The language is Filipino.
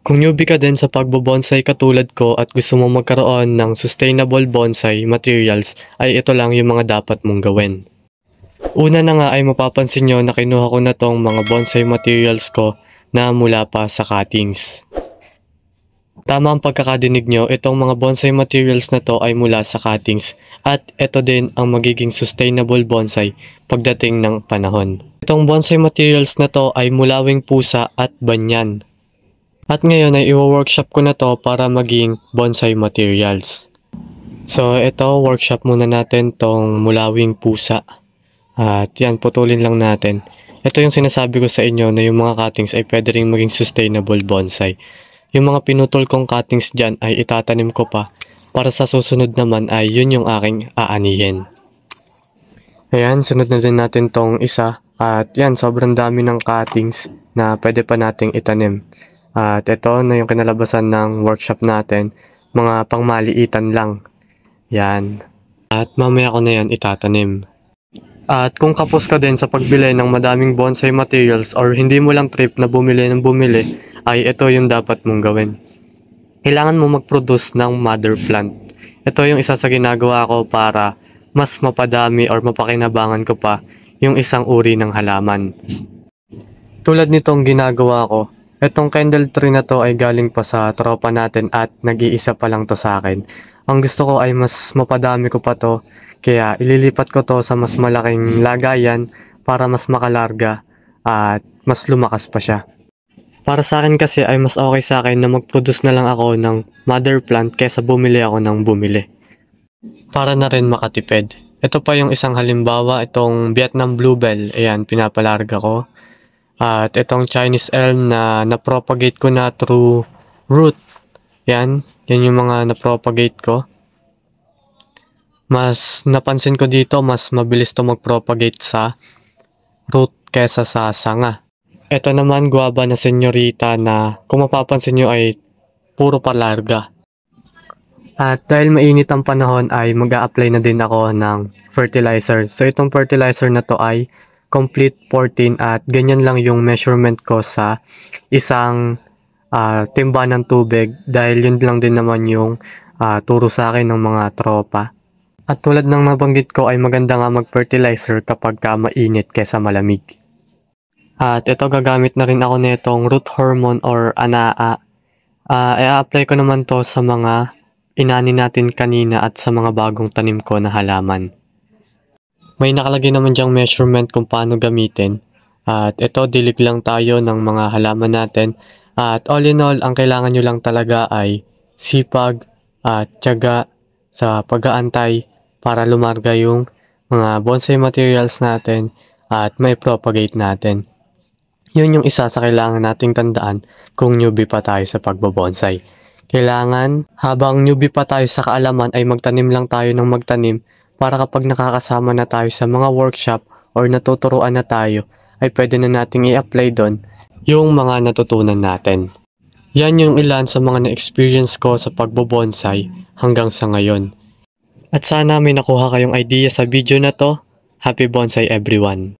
Kung newbie ka din sa pagbobonsai katulad ko at gusto mong magkaroon ng sustainable bonsai materials ay ito lang yung mga dapat mong gawin. Una na nga ay mapapansin nyo na kinuha ko na tong mga bonsai materials ko na mula pa sa cuttings. Tama ang pagkakadinig nyo, itong mga bonsai materials na to ay mula sa cuttings at ito din ang magiging sustainable bonsai pagdating ng panahon. Itong bonsai materials na to ay mulawing pusa at banyan. At ngayon ay i-workshop ko na to para maging bonsai materials. So ito, workshop muna natin tong mulawing pusa. At yan, putulin lang natin. Ito yung sinasabi ko sa inyo na yung mga cuttings ay pwede rin maging sustainable bonsai. Yung mga pinutol kong cuttings dyan ay itatanim ko pa para sa susunod naman ay yun yung aking aanihin. Ayan, sunod na din natin tong isa. At yan, sobrang dami ng cuttings na pwede pa nating itanim. At ito na yung kinalabasan ng workshop natin, mga pangmaliitan lang. Yan. At mamaya ko na yan itatanim. At kung kapos ka din sa pagbili ng madaming bonsai materials or hindi mo lang trip na bumili ng bumili, ay ito yung dapat mong gawin. Kailangan mo mag-produce ng mother plant. Ito yung isa sa ginagawa ko para mas mapadami or mapakinabangan ko pa yung isang uri ng halaman. Tulad nitong ginagawa ko, itong candle tree na to ay galing pa sa tropa natin at nag-iisa pa lang to sa akin. Ang gusto ko ay mas mapadami ko pa to, kaya ililipat ko to sa mas malaking lagayan para mas makalarga at mas lumakas pa siya. Para sa akin kasi ay mas okay sa akin na mag-produce na lang ako ng mother plant kaysa bumili ako ng bumili. Para na rin makatipid. Ito pa yung isang halimbawa, itong Vietnam Bluebell, ayan, pinapalarga ko. At itong Chinese elm na napropagate ko na through root. Yan yung mga napropagate ko. Mas napansin ko dito, mas mabilis to magpropagate sa root kesa sa sanga. Ito naman guava na senyorita na kung mapapansin nyo ay puro palarga. At dahil mainit ang panahon ay mag-a-apply na din ako ng fertilizer. So itong fertilizer na to ay complete 14 at ganyan lang yung measurement ko sa isang timba ng tubig dahil yun lang din naman yung turo sa akin ng mga tropa. At tulad ng nabanggit ko ay maganda nga mag-fertilizer kapag mainit kesa malamig. At ito gagamit na rin ako nitong root hormone or anaa. I-apply ko naman to sa mga inani natin kanina at sa mga bagong tanim ko na halaman. May nakalagay naman dyang measurement kung paano gamitin. At ito, dilig lang tayo ng mga halaman natin. At all in all, ang kailangan nyo lang talaga ay sipag at tiyaga sa pag-aantay para lumarga yung mga bonsai materials natin at may propagate natin. Yun yung isa sa kailangan nating tandaan kung newbie pa tayo sa pagbobonsai. Kailangan habang newbie pa tayo sa kaalaman ay magtanim lang tayo ng magtanim para kapag nakakasama na tayo sa mga workshop or natuturuan na tayo, ay pwede na nating i-apply doon yung mga natutunan natin. Yan yung ilan sa mga na-experience ko sa pagbobonsai hanggang sa ngayon. At sana may nakuha kayong idea sa video na to. Happy bonsai everyone!